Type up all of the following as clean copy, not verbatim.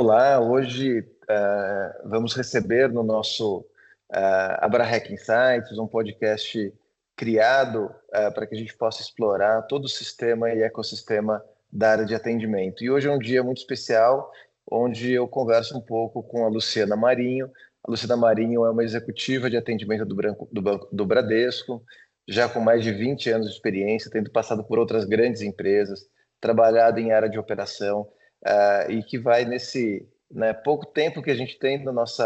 Olá, hoje vamos receber no nosso AbraHack Insights, um podcast criado para que a gente possa explorar todo o sistema e ecossistema da área de atendimento. E hoje é um dia muito especial, onde eu converso um pouco com a Luciana Marinho. A Luciana Marinho é uma executiva de atendimento do Bradesco, já com mais de 20 anos de experiência, tendo passado por outras grandes empresas, trabalhado em área de operação, e que vai nesse pouco tempo que a gente tem no nosso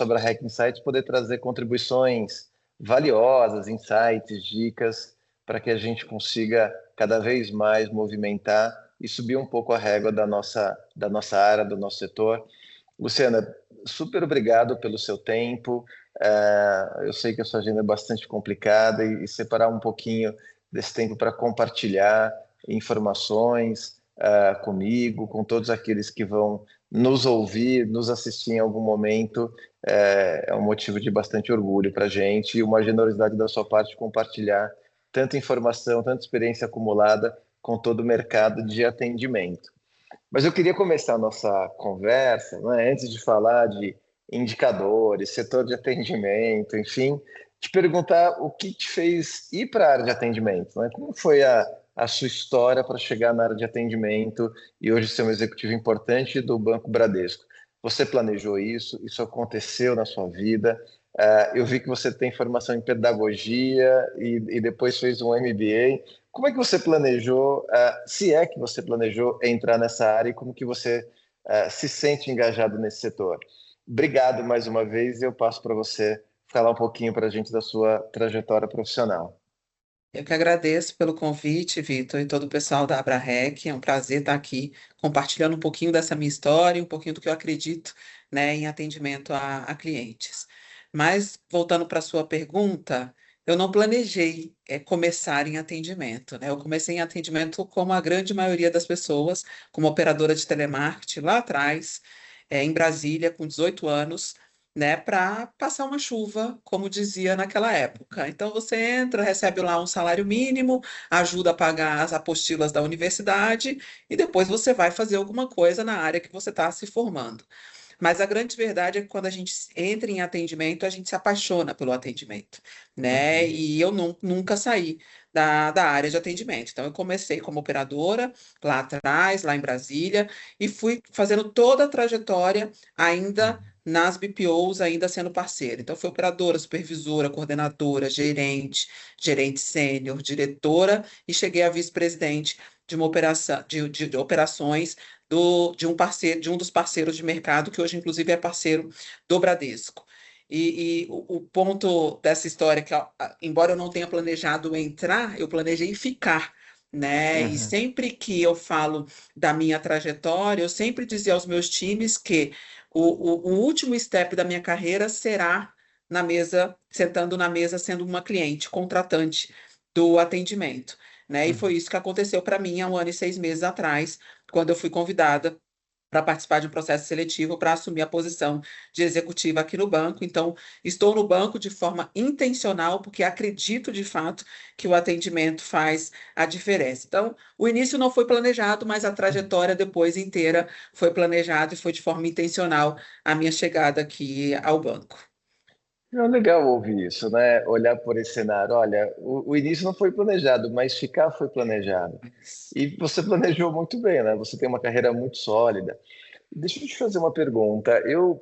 AbraHack Insights poder trazer contribuições valiosas, insights, dicas, para que a gente consiga cada vez mais movimentar e subir um pouco a régua da nossa área, do nosso setor. Luciana, super obrigado pelo seu tempo. Eu sei que a sua agenda é bastante complicada e separar um pouquinho desse tempo para compartilhar informações comigo, com todos aqueles que vão nos ouvir, nos assistir em algum momento, é um motivo de bastante orgulho para a gente e uma generosidade da sua parte compartilhar tanta informação, tanta experiência acumulada com todo o mercado de atendimento. Mas eu queria começar a nossa conversa, né, antes de falar de indicadores, setor de atendimento, enfim, te perguntar o que te fez ir para a área de atendimento, né? Como foi a sua história para chegar na área de atendimento e hoje ser um executivo importante do Banco Bradesco? Você planejou isso? Isso aconteceu na sua vida? Eu vi que você tem formação em pedagogia e depois fez um MBA. Como é que você planejou, se é que você planejou entrar nessa área e como que você se sente engajado nesse setor? Obrigado mais uma vez e eu passo para você falar um pouquinho para a gente da sua trajetória profissional. Eu que agradeço pelo convite, Vitor, e todo o pessoal da AbraRec. É um prazer estar aqui compartilhando um pouquinho dessa minha história, e um pouquinho do que eu acredito, né, em atendimento a clientes. Mas, voltando para a sua pergunta, eu não planejei começar em atendimento, né? Eu comecei em atendimento como a grande maioria das pessoas, como operadora de telemarketing lá atrás, em Brasília, com 18 anos, né, para passar uma chuva, como dizia naquela época. Então você entra, recebe lá um salário mínimo, ajuda a pagar as apostilas da universidade e depois você vai fazer alguma coisa na área que você está se formando. Mas a grande verdade é que quando a gente entra em atendimento, a gente se apaixona pelo atendimento, né? Uhum. E eu nunca saí da área de atendimento. Então, eu comecei como operadora lá atrás, lá em Brasília, e fui fazendo toda a trajetória ainda nas BPOs, ainda sendo parceira. Então, fui operadora, supervisora, coordenadora, gerente, gerente sênior, diretora, e cheguei a vice-presidente de uma operação de operações de um parceiro, de um dos parceiros de mercado, que hoje, inclusive, é parceiro do Bradesco. E o ponto dessa história, que, embora eu não tenha planejado entrar, eu planejei ficar, né? E Uhum. sempre que eu falo da minha trajetória, eu sempre dizia aos meus times que o último step da minha carreira será na mesa, sentando na mesa, sendo uma cliente, contratante do atendimento, né? E foi Uhum. isso que aconteceu para mim há 1 ano e 6 meses atrás, quando eu fui convidada para participar de um processo seletivo para assumir a posição de executiva aqui no banco. Então, estou no banco de forma intencional, porque acredito de fato que o atendimento faz a diferença. Então, o início não foi planejado, mas a trajetória depois inteira foi planejada e foi de forma intencional a minha chegada aqui ao banco. É legal ouvir isso, né? Olhar por esse cenário. Olha, o início não foi planejado, mas ficar foi planejado. E você planejou muito bem, né? Você tem uma carreira muito sólida. Deixa eu te fazer uma pergunta. Eu,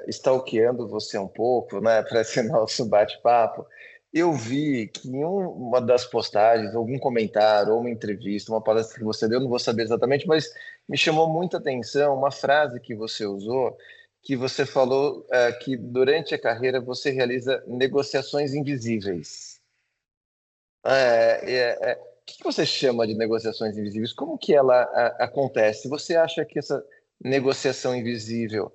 stalkeando você um pouco, né, para esse nosso bate-papo, eu vi que em uma das postagens, algum comentário, ou uma entrevista, uma palestra que você deu, não vou saber exatamente, mas me chamou muita atenção uma frase que você usou, que você falou, que durante a carreira você realiza negociações invisíveis. O que você chama de negociações invisíveis? Como que ela acontece? Você acha que essa negociação invisível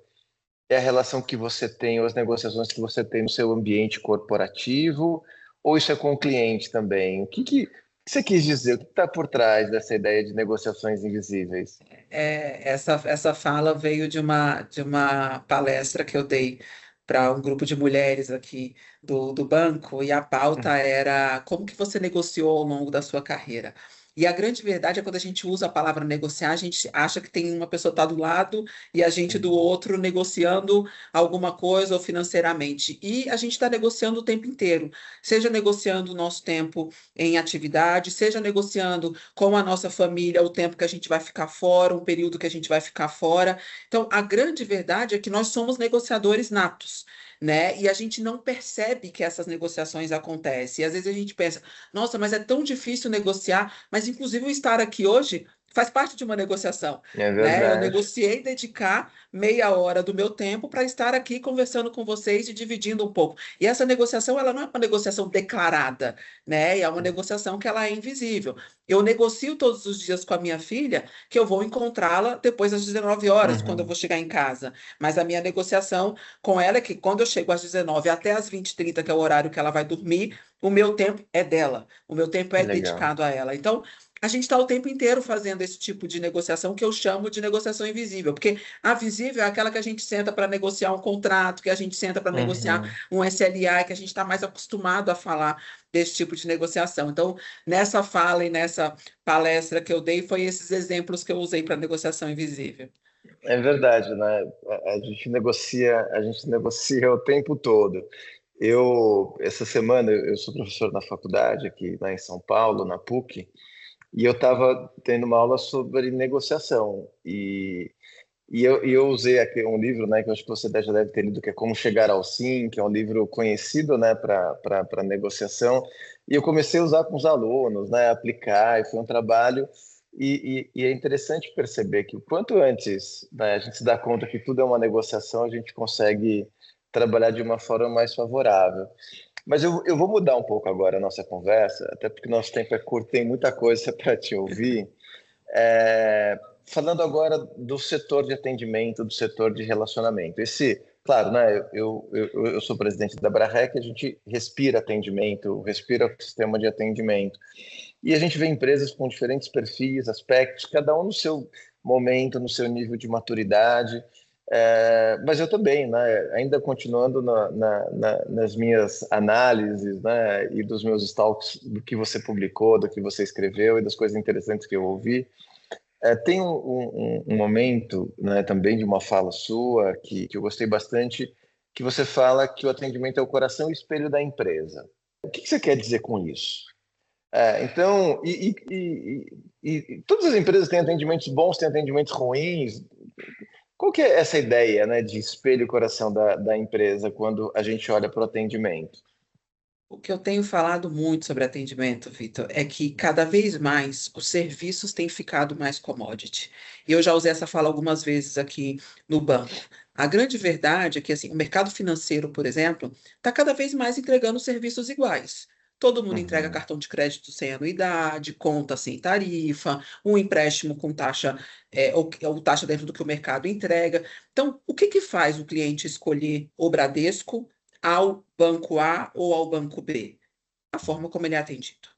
é a relação que você tem, ou as negociações que você tem no seu ambiente corporativo, ou isso é com o cliente também? O que você quis dizer? O que está por trás dessa ideia de negociações invisíveis? Essa fala veio de uma palestra que eu dei para um grupo de mulheres aqui do banco, e a pauta era como que você negociou ao longo da sua carreira. E a grande verdade é quando a gente usa a palavra negociar, a gente acha que tem uma pessoa que está do lado e a gente do outro negociando alguma coisa ou financeiramente. E a gente está negociando o tempo inteiro, seja negociando o nosso tempo em atividade, seja negociando com a nossa família o tempo que a gente vai ficar fora, um período que a gente vai ficar fora. Então, a grande verdade é que nós somos negociadores natos. Né? E a gente não percebe que essas negociações acontecem. E às vezes a gente pensa, nossa, mas é tão difícil negociar, mas inclusive o estar aqui hoje faz parte de uma negociação, É né? Eu verdade. negociei dedicar meia hora do meu tempo para estar aqui conversando com vocês e dividindo um pouco. E essa negociação, ela não é uma negociação declarada, né? É uma negociação que ela é invisível. Eu negocio todos os dias com a minha filha que eu vou encontrá-la depois das 19 horas, quando eu Uhum. vou chegar em casa. Mas a minha negociação com ela é que quando eu chego às 19 até às 20h30, que é o horário que ela vai dormir, o meu tempo é dela, o meu tempo é Legal. dedicado a ela. Então, a gente está o tempo inteiro fazendo esse tipo de negociação que eu chamo de negociação invisível, porque a visível é aquela que a gente senta para negociar um contrato, que a gente senta para negociar Uhum. um SLA, que a gente está mais acostumado a falar desse tipo de negociação. Então, nessa fala e nessa palestra que eu dei, foi esses exemplos que eu usei para negociação invisível. É verdade, né? A gente negocia o tempo todo. Essa semana, eu sou professor na faculdade aqui, lá em São Paulo, na PUC, e eu estava tendo uma aula sobre negociação. E eu usei aqui um livro, né, que eu acho que você já deve ter lido, que é Como Chegar ao Sim, que é um livro conhecido, né, para negociação. E eu comecei a usar com os alunos, né, aplicar, e foi um trabalho. E é interessante perceber que o quanto antes, né, a gente se dá conta que tudo é uma negociação, a gente consegue trabalhar de uma forma mais favorável. Mas eu vou mudar um pouco agora a nossa conversa, até porque nosso tempo é curto, tem muita coisa para te ouvir. É, falando agora do setor de atendimento, do setor de relacionamento. Claro, né, eu sou presidente da Abrarec, a gente respira atendimento, respira o sistema de atendimento. E a gente vê empresas com diferentes perfis, aspectos, cada um no seu momento, no seu nível de maturidade. Mas eu também, né, ainda continuando nas minhas análises, né, e dos meus stalks, do que você publicou, do que você escreveu e das coisas interessantes que eu ouvi. Tem um momento, né, também de uma fala sua que eu gostei bastante, que você fala que o atendimento é o coração e espelho da empresa. O que você quer dizer com isso? Então, todas as empresas têm atendimentos bons, têm atendimentos ruins. Qual que é essa ideia, né, de espelho e coração da empresa quando a gente olha para o atendimento? O que eu tenho falado muito sobre atendimento, Vitor, é que cada vez mais os serviços têm ficado mais commodity. E eu já usei essa fala algumas vezes aqui no banco. A grande verdade é que assim, o mercado financeiro, por exemplo, está cada vez mais entregando serviços iguais. Todo mundo entrega Uhum, cartão de crédito sem anuidade, conta sem tarifa, um empréstimo com taxa, ou taxa dentro do que o mercado entrega. Então, o que que faz o cliente escolher o Bradesco ao banco A ou ao banco B? A forma como ele é atendido.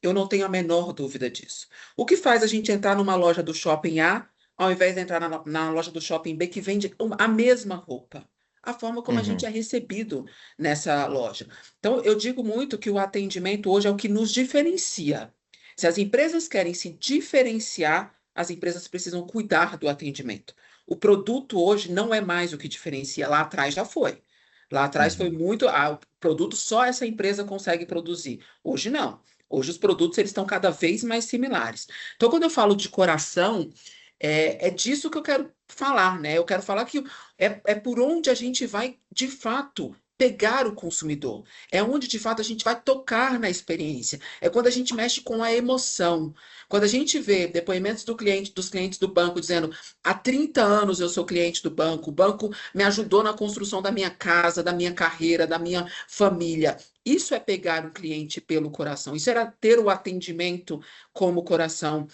Eu não tenho a menor dúvida disso. O que faz a gente entrar numa loja do shopping A, ao invés de entrar na loja do shopping B, que vende a mesma roupa? A forma como a gente uhum, é recebido nessa loja. Então, eu digo muito que o atendimento hoje é o que nos diferencia. Se as empresas querem se diferenciar, as empresas precisam cuidar do atendimento. O produto hoje não é mais o que diferencia. Lá atrás já foi. Lá atrás foi uhum. muito. O produto só essa empresa consegue produzir. Hoje não. Hoje os produtos eles estão cada vez mais similares. Então, quando eu falo de coração, é disso que eu quero falar, né? Eu quero falar que é por onde a gente vai, de fato, pegar o consumidor. É onde, de fato, a gente vai tocar na experiência. É quando a gente mexe com a emoção. Quando a gente vê depoimentos dos clientes do banco dizendo: há 30 anos eu sou cliente do banco, o banco me ajudou na construção da minha casa, da minha carreira, da minha família. Isso é pegar o cliente pelo coração, isso era ter o atendimento como coração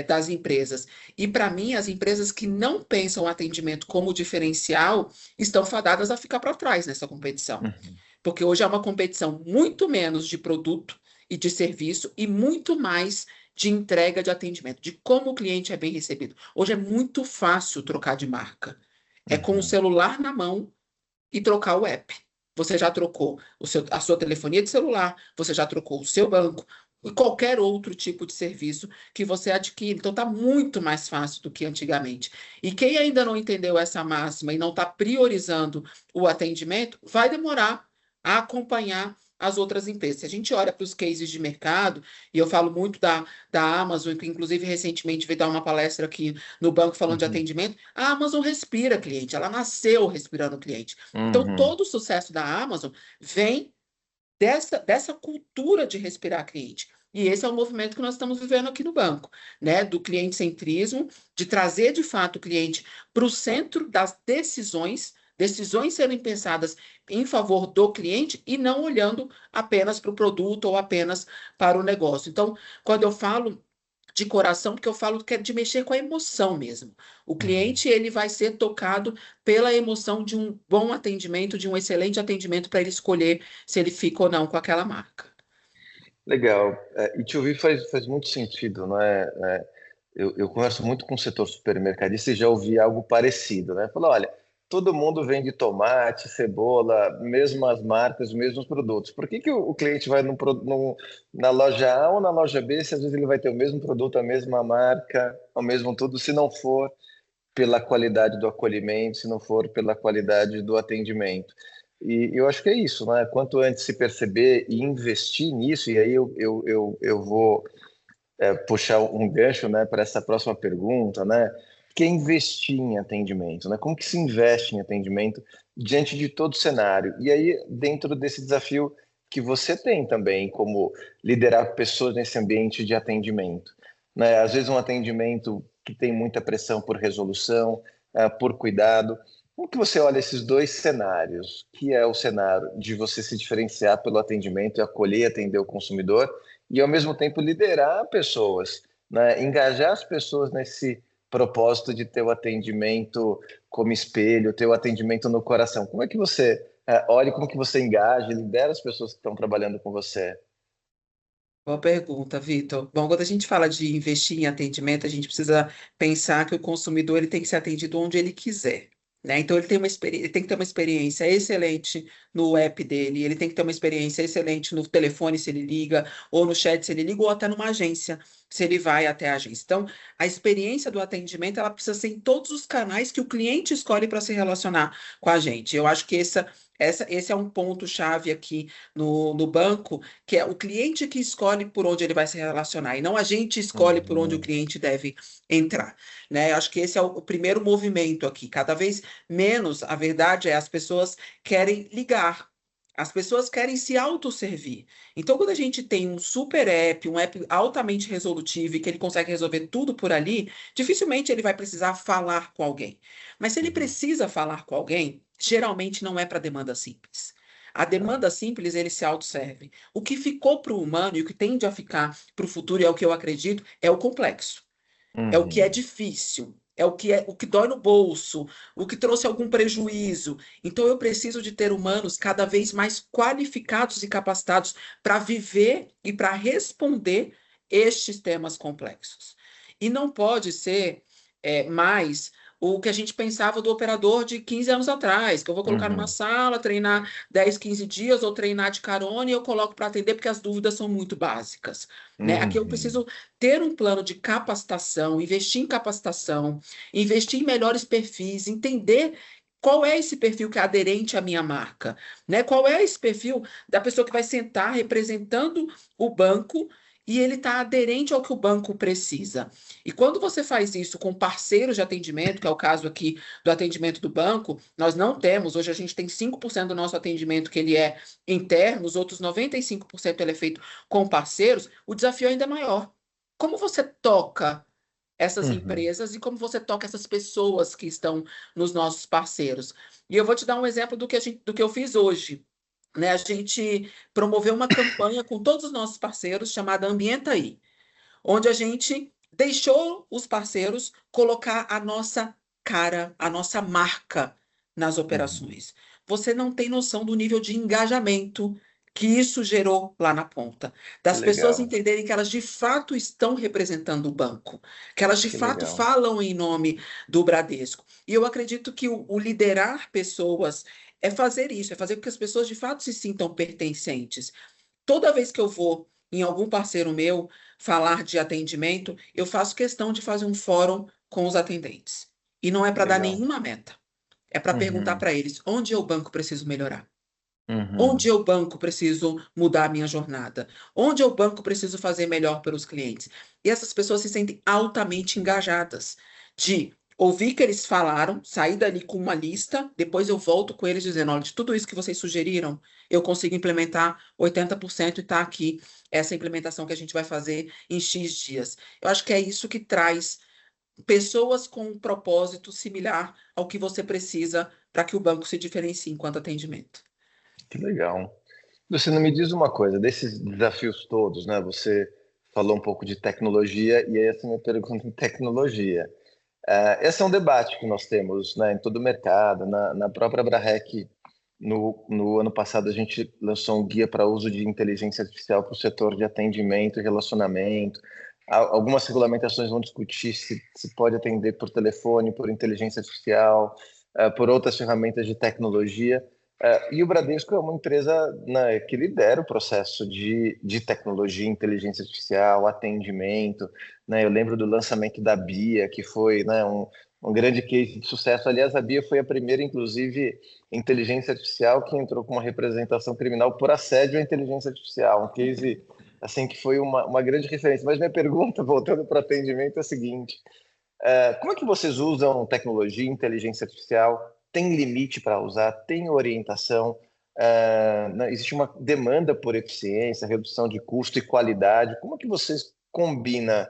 das empresas. E para mim, as empresas que não pensam o atendimento como diferencial estão fadadas a ficar para trás nessa competição. Uhum. Porque hoje é uma competição muito menos de produto e de serviço e muito mais de entrega de atendimento, de como o cliente é bem recebido. Hoje é muito fácil trocar de marca. É com o Uhum. celular na mão e trocar o app. Você já trocou a sua telefonia de celular, você já trocou o seu banco, e qualquer outro tipo de serviço que você adquire. Então, está muito mais fácil do que antigamente. E quem ainda não entendeu essa máxima e não está priorizando o atendimento, vai demorar a acompanhar as outras empresas. Se a gente olha para os cases de mercado, e eu falo muito da Amazon, que inclusive recentemente veio dar uma palestra aqui no banco falando de Uhum. atendimento, a Amazon respira cliente, ela nasceu respirando cliente. Então, Uhum. todo o sucesso da Amazon vem dessa cultura de respirar cliente. E esse é o movimento que nós estamos vivendo aqui no banco, né? Do cliente-centrismo, de trazer de fato o cliente para o centro das decisões serem pensadas em favor do cliente e não olhando apenas para o produto ou apenas para o negócio. Então, quando eu falo de coração, porque eu falo que é de mexer com a emoção mesmo. O Uhum. cliente, ele vai ser tocado pela emoção de um bom atendimento, de um excelente atendimento para ele escolher se ele fica ou não com aquela marca. Legal. E te ouvir faz muito sentido, não é? Eu converso muito com o setor supermercadista e já ouvi algo parecido, né? Falou, olha, todo mundo vende tomate, cebola, mesmas marcas, os mesmos produtos. Por que que o cliente vai na loja A ou na loja B, se às vezes ele vai ter o mesmo produto, a mesma marca, o mesmo tudo, se não for pela qualidade do acolhimento, se não for pela qualidade do atendimento? E eu acho que é isso, né? Quanto antes se perceber e investir nisso, e aí eu vou puxar um gancho, né, para essa próxima pergunta, né? Que é investir em atendimento, né? Como que se investe em atendimento diante de todo o cenário? E aí, dentro desse desafio que você tem também, como liderar pessoas nesse ambiente de atendimento, né? Às vezes um atendimento que tem muita pressão por resolução, por cuidado. Como que você olha esses dois cenários? Que é o cenário de você se diferenciar pelo atendimento e acolher e atender o consumidor, e ao mesmo tempo liderar pessoas, né? Engajar as pessoas nesse propósito de ter o atendimento como espelho, ter o atendimento no coração. Como é que você olha, como que você engaja, lidera as pessoas que estão trabalhando com você? Boa pergunta, Vitor. Bom, quando a gente fala de investir em atendimento, a gente precisa pensar que o consumidor ele tem que ser atendido onde ele quiser, né? Então ele tem que ter uma experiência excelente no app dele, ele tem que ter uma experiência excelente no telefone se ele liga, ou no chat se ele liga, ou até numa agência, se ele vai até a agência. Então, a experiência do atendimento ela precisa ser em todos os canais que o cliente escolhe para se relacionar com a gente. Eu acho que esse é um ponto-chave aqui no banco, que é o cliente que escolhe por onde ele vai se relacionar, e não a gente escolhe por onde o Uhum, cliente deve entrar, né? Acho que esse é o primeiro movimento aqui. Cada vez menos, a verdade é, as pessoas querem ligar. As pessoas querem se autosservir. Então, quando a gente tem um super app, um app altamente resolutivo e que ele consegue resolver tudo por ali, dificilmente ele vai precisar falar com alguém. Mas se ele uhum, precisa falar com alguém, geralmente não é para demanda simples. A tá. demanda simples, ele se autosserve. O que ficou para o humano e o que tende a ficar para o futuro, e é o que eu acredito, é o complexo. É o que é Uhum, difícil. É o que dói no bolso, o que trouxe algum prejuízo. Então, eu preciso de ter humanos cada vez mais qualificados e capacitados para viver e para responder estes temas complexos. E não pode ser mais o que a gente pensava do operador de 15 anos atrás, que eu vou colocar numa uhum, sala, treinar 10, 15 dias, ou treinar de carona e eu coloco para atender porque as dúvidas são muito básicas. Né? Aqui eu uhum, preciso ter um plano de capacitação, investir em melhores perfis, entender qual é esse perfil que é aderente à minha marca, né? Qual é esse perfil da pessoa que vai sentar representando o banco e ele está aderente ao que o banco precisa. E quando você faz isso com parceiros de atendimento, que é o caso aqui do atendimento do banco, nós não temos, hoje a gente tem 5% do nosso atendimento que ele é interno, os outros 95% ele é feito com parceiros, o desafio ainda é maior. Como você toca essas uhum, empresas e como você toca essas pessoas que estão nos nossos parceiros? E eu vou te dar um exemplo do que eu fiz hoje. Né? A gente promoveu uma campanha com todos os nossos parceiros chamada Ambienta Aí, onde a gente deixou os parceiros colocar a nossa cara, a nossa marca nas uhum. operações. Você não tem noção do nível de engajamento que isso gerou lá na ponta, Que das pessoas legal, entenderem que elas de fato estão representando o banco, que elas de que fato legal. falam em nome do Bradesco. E eu acredito que o liderar pessoas é fazer isso, é fazer com que as pessoas de fato se sintam pertencentes. Toda vez que eu vou em algum parceiro meu falar de atendimento, eu faço questão de fazer um fórum com os atendentes. E não é para dar Legal. nenhuma meta. É para perguntar Uhum, para eles onde eu banco preciso melhorar. Onde uhum. eu banco preciso mudar a minha jornada? Onde eu banco preciso fazer melhor pelos clientes? E essas pessoas se sentem altamente engajadas de ouvir que eles falaram, sair dali com uma lista, depois eu volto com eles dizendo, olha, de tudo isso que vocês sugeriram, eu consigo implementar 80% e está aqui essa implementação que a gente vai fazer em X dias. Eu acho que é isso que traz pessoas com um propósito similar ao que você precisa para que o banco se diferencie enquanto atendimento. Que legal. Você não me diz uma coisa, desses desafios todos, né? Você falou um pouco de tecnologia e aí essa é a minha pergunta em tecnologia. Esse é um debate que nós temos, né, em todo o mercado. Na própria Abrahec, no ano passado, a gente lançou um guia para uso de inteligência artificial para o setor de atendimento e relacionamento. Algumas regulamentações vão discutir se pode atender por telefone, por inteligência artificial, por outras ferramentas de tecnologia. E o Bradesco é uma empresa, né, que lidera o processo de tecnologia, inteligência artificial, atendimento, né? Eu lembro do lançamento da Bia, que foi, né, um grande case de sucesso. Aliás, a Bia foi a primeira, inclusive, inteligência artificial que entrou com uma representação criminal por assédio à inteligência artificial. Um case assim que foi uma grande referência. Mas minha pergunta, voltando para o atendimento, é a seguinte: como é que vocês usam tecnologia, inteligência artificial? Tem limite para usar? Tem orientação? Né, existe uma demanda por eficiência, redução de custo e qualidade. Como é que vocês combinam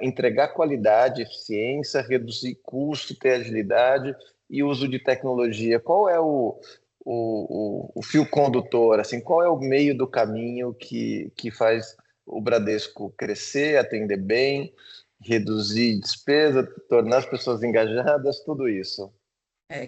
entregar qualidade, eficiência, reduzir custo, ter agilidade e uso de tecnologia? Qual é o fio condutor? Assim, qual é o meio do caminho que faz o Bradesco crescer, atender bem, reduzir despesa, tornar as pessoas engajadas, tudo isso?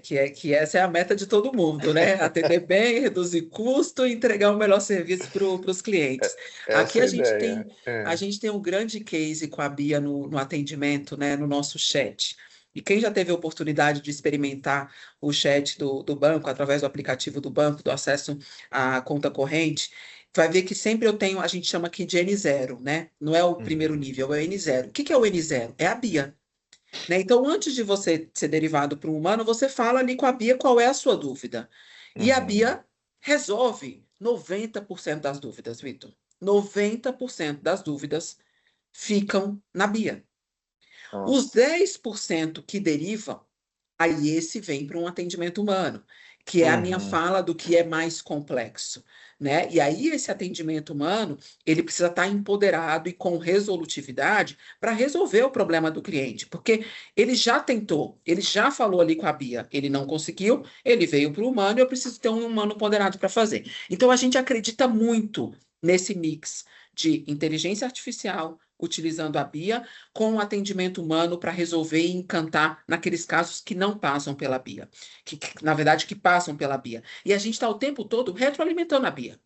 Que essa é a meta de todo mundo, né? Atender bem, reduzir custo e entregar o melhor serviço para os clientes. Aqui Essa é a ideia. a gente tem um grande case com a Bia no atendimento, né? No nosso chat. E quem já teve a oportunidade de experimentar o chat do banco, através do aplicativo do banco, do acesso à conta corrente, vai ver que sempre eu tenho, a gente chama aqui de N0, né? Não é o primeiro Uhum, nível, é o N0. O que é o N0? É a Bia. Né? Então, antes de você ser derivado para um humano, você fala ali com a Bia qual é a sua dúvida. E a uhum. Bia resolve 90% das dúvidas, Vitor. 90% das dúvidas ficam na Bia. Os Nossa. 10% que derivam, aí esse vem para um atendimento humano, que é a minha Uhum. fala do que é mais complexo, né? E aí esse atendimento humano, ele precisa estar empoderado e com resolutividade para resolver o problema do cliente, porque ele já tentou, ele já falou ali com a Bia, ele não conseguiu, ele veio para o humano e eu preciso ter um humano ponderado para fazer. Então a gente acredita muito nesse mix de inteligência artificial, utilizando a Bia, com o atendimento humano para resolver e encantar naqueles casos que não passam pela Bia, na verdade que passam pela Bia. E a gente está o tempo todo retroalimentando a Bia.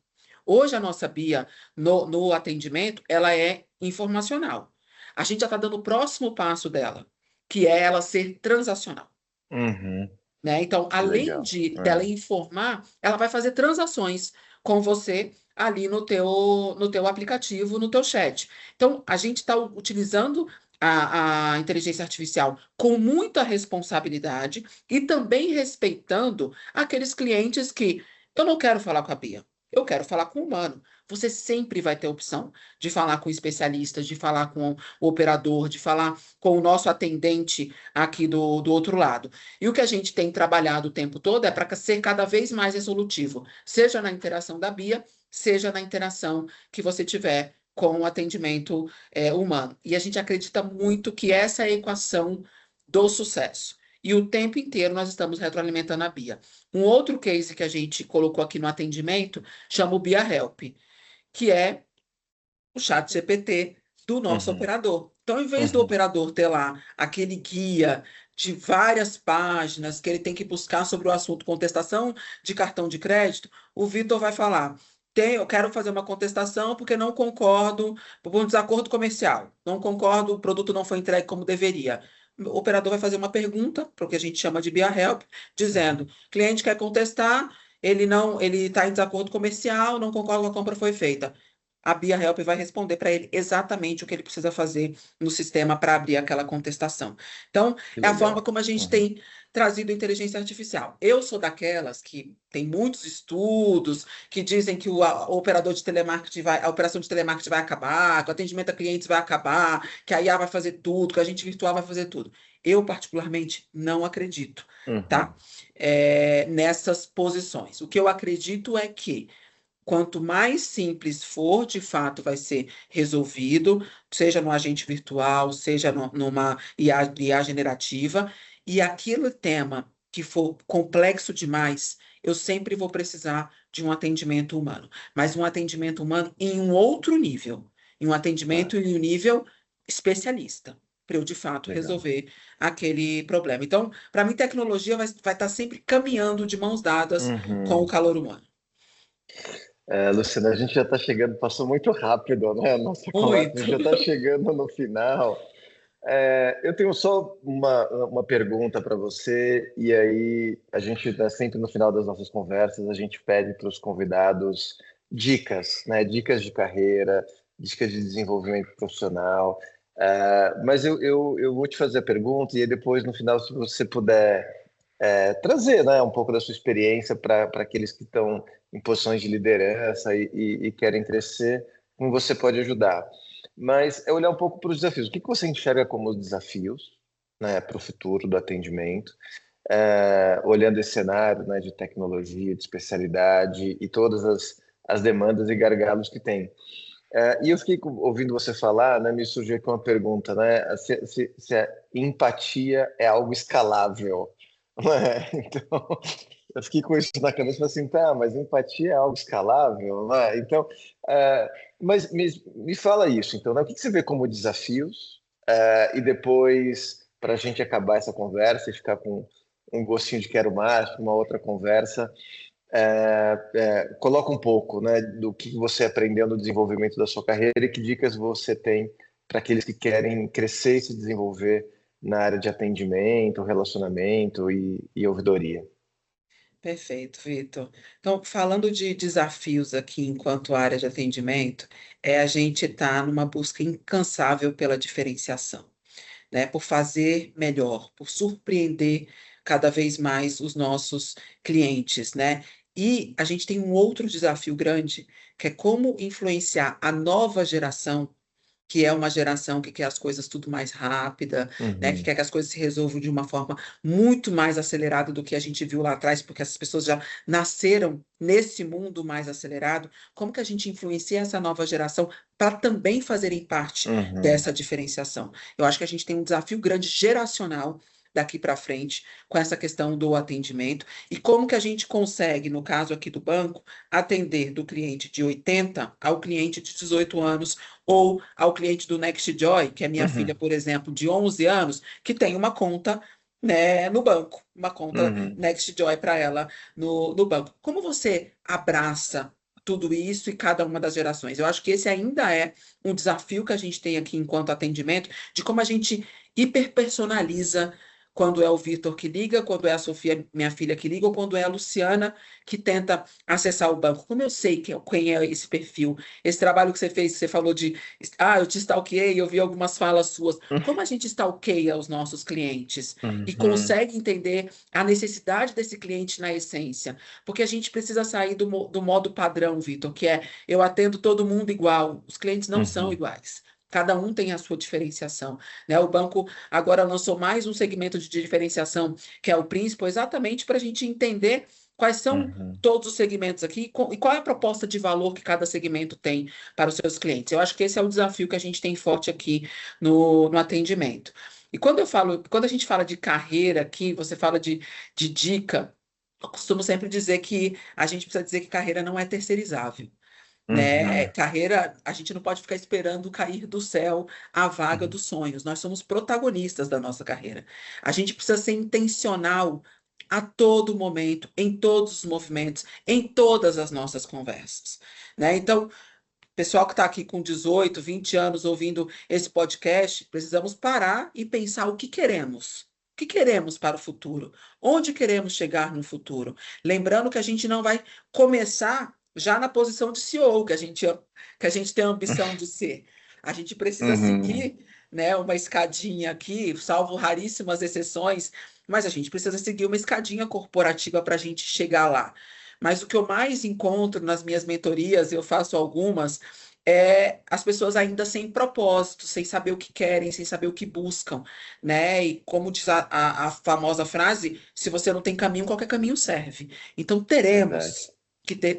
Hoje a nossa Bia no atendimento, ela é informacional. A gente já está dando o próximo passo dela, que é ela ser transacional. Uhum. Né? Então, Que além legal. dela informar, ela vai fazer transações com você ali no teu aplicativo, no teu chat. Então, a gente está utilizando a inteligência artificial com muita responsabilidade e também respeitando aqueles clientes que eu não quero falar com a Bia, eu quero falar com o humano. Você sempre vai ter a opção de falar com especialistas, de falar com o operador, de falar com o nosso atendente aqui do outro lado. E o que a gente tem trabalhado o tempo todo é para ser cada vez mais resolutivo, seja na interação da Bia, seja na interação que você tiver com o atendimento humano. E a gente acredita muito que essa é a equação do sucesso. E o tempo inteiro nós estamos retroalimentando a Bia. Um outro case que a gente colocou aqui no atendimento chama o Bia Help, que é o chat GPT do nosso Uhum. operador. Então, em vez do Uhum. operador ter lá aquele guia de várias páginas que ele tem que buscar sobre o assunto contestação de cartão de crédito, o Vitor vai falar: eu quero fazer uma contestação porque não concordo, por um desacordo comercial, não concordo, o produto não foi entregue como deveria. O operador vai fazer uma pergunta, para o que a gente chama de Bia Help, dizendo: cliente quer contestar, ele está em desacordo comercial, não concorda com a compra foi feita. a Bia Help vai responder para ele exatamente o que ele precisa fazer no sistema para abrir aquela contestação. Então, Que é a forma legal. como a gente Uhum. tem trazido inteligência artificial. Eu sou daquelas que tem muitos estudos que dizem que o operador de telemarketing a operação de telemarketing vai acabar, que o atendimento a clientes vai acabar, que a IA vai fazer tudo, que a agente virtual vai fazer tudo. Eu, particularmente, não acredito, Uhum. tá? Nessas posições. O que eu acredito é que quanto mais simples for, de fato, vai ser resolvido, seja no agente virtual, seja numa IA generativa, e aquele tema que for complexo demais, eu sempre vou precisar de um atendimento humano, mas um atendimento humano em um outro nível, em um Tá, atendimento em um nível especialista, para eu, de fato, legal. resolver aquele problema. Então, para mim, tecnologia vai estar sempre caminhando de mãos dadas com o Uhum. calor humano. Luciana, a gente já está chegando, passou muito rápido, né? A nossa conversa, a gente Muito. já está chegando no final. Eu tenho só uma pergunta para você, e aí a gente, né, sempre no final das nossas conversas, a gente pede para os convidados dicas, né? Dicas de carreira, dicas de desenvolvimento profissional. Mas eu vou te fazer a pergunta, e aí depois, no final, se você puder trazer, né, um pouco da sua experiência para aqueles que estão em posições de liderança e querem crescer, como você pode ajudar. Mas é olhar um pouco para os desafios. O que você enxerga como os desafios, né, para o futuro do atendimento, olhando esse cenário, né, de tecnologia, de especialidade e todas as demandas e gargalos que tem. E eu fiquei ouvindo você falar, né, me surgiu aqui uma pergunta, né, se a empatia é algo escalável. Né? Então, eu fiquei com isso na cabeça, falei assim, tá, mas empatia é algo escalável, né? Então, mas me fala isso, então, né? O que você vê como desafios? E depois, para a gente acabar essa conversa e ficar com um gostinho de quero mais, para uma outra conversa, coloca um pouco, né, do que você aprendeu no desenvolvimento da sua carreira e que dicas você tem para aqueles que querem crescer e se desenvolver na área de atendimento, relacionamento e ouvidoria. Perfeito, Vitor. Então, falando de desafios aqui enquanto área de atendimento, a gente estar numa busca incansável pela diferenciação, né? Por fazer melhor, por surpreender cada vez mais os nossos clientes, né? E a gente tem um outro desafio grande, que é como influenciar a nova geração, que é uma geração que quer as coisas tudo mais rápida, né, que Uhum, quer que as coisas se resolvam de uma forma muito mais acelerada do que a gente viu lá atrás, porque essas pessoas já nasceram nesse mundo mais acelerado. Como que a gente influencia essa nova geração para também fazerem parte uhum, dessa diferenciação? Eu acho que a gente tem um desafio grande geracional daqui para frente com essa questão do atendimento e como que a gente consegue, no caso aqui do banco, atender do cliente de 80 ao cliente de 18 anos ou ao cliente do NextJoy, que é minha filha, uhum, por exemplo, de 11 anos, que tem uma conta, né, no banco, uma conta uhum, NextJoy para ela no banco. Como você abraça tudo isso e cada uma das gerações? Eu acho que esse ainda é um desafio que a gente tem aqui enquanto atendimento, de como a gente hiperpersonaliza quando é o Vitor que liga, quando é a Sofia, minha filha, que liga, ou quando é a Luciana que tenta acessar o banco. Como eu sei quem é esse perfil? Esse trabalho que você fez, que você falou de, eu te stalkeei, eu vi algumas falas suas. Como a gente stalkeia os nossos clientes e uhum, consegue entender a necessidade desse cliente na essência? Porque a gente precisa sair do modo padrão, Vitor, que é eu atendo todo mundo igual. Os clientes não são uhum, iguais. Cada um tem a sua diferenciação, né? O banco agora lançou mais um segmento de diferenciação, que é o Principal, exatamente para a gente entender quais são uhum. todos os segmentos aqui e qual é a proposta de valor que cada segmento tem para os seus clientes. Eu acho que esse é o desafio que a gente tem forte aqui no atendimento. E quando a gente fala de carreira aqui, você fala de dica, eu costumo sempre dizer que a gente precisa dizer que carreira não é terceirizável. Né? Uhum, Carreira, a gente não pode ficar esperando cair do céu a vaga uhum, dos sonhos. Nós somos protagonistas da nossa carreira. A gente precisa ser intencional a todo momento, em todos os movimentos, em todas as nossas conversas, né? Então, pessoal que está aqui com 18, 20 anos ouvindo esse podcast, precisamos parar e pensar o que queremos. O que queremos para o futuro? Onde queremos chegar no futuro? Lembrando que a gente não vai começar já na posição de CEO, que a gente tem a ambição de ser. A gente precisa Uhum. seguir, né, uma escadinha aqui, salvo raríssimas exceções, mas a gente precisa seguir uma escadinha corporativa para a gente chegar lá. Mas o que eu mais encontro nas minhas mentorias, eu faço algumas, é as pessoas ainda sem propósito, sem saber o que querem, sem saber o que buscam, né? E como diz a famosa frase, se você não tem caminho, qualquer caminho serve. Então Verdade.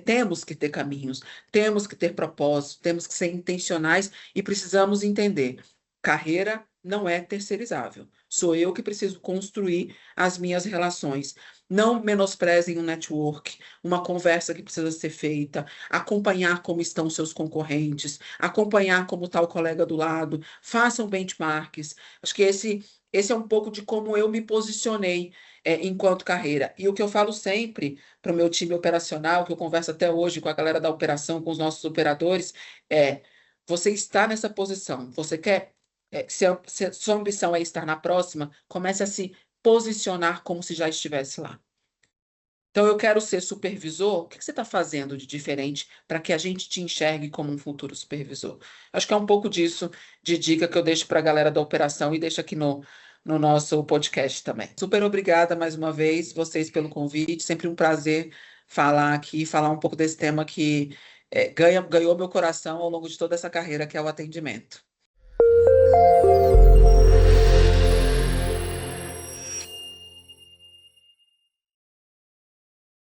temos que ter caminhos, temos que ter propósito, temos que ser intencionais e precisamos entender: carreira não é terceirizável. Sou eu que preciso construir as minhas relações. Não menosprezem um network, uma conversa que precisa ser feita, acompanhar como estão seus concorrentes, acompanhar como está o colega do lado, façam benchmarks. Acho que esse é um pouco de como eu me posicionei enquanto carreira. E o que eu falo sempre para o meu time operacional, que eu converso até hoje com a galera da operação, com os nossos operadores, é: você está nessa posição, você quer, se a sua ambição é estar na próxima, comece a se posicionar como se já estivesse lá. Então, eu quero ser supervisor. O que que você está fazendo de diferente para que a gente te enxergue como um futuro supervisor? Acho que é um pouco disso de dica que eu deixo para a galera da operação e deixo aqui no nosso podcast também. Super obrigada mais uma vez, vocês, pelo convite. Sempre um prazer falar aqui, falar um pouco desse tema que ganhou meu coração ao longo de toda essa carreira, que é o atendimento.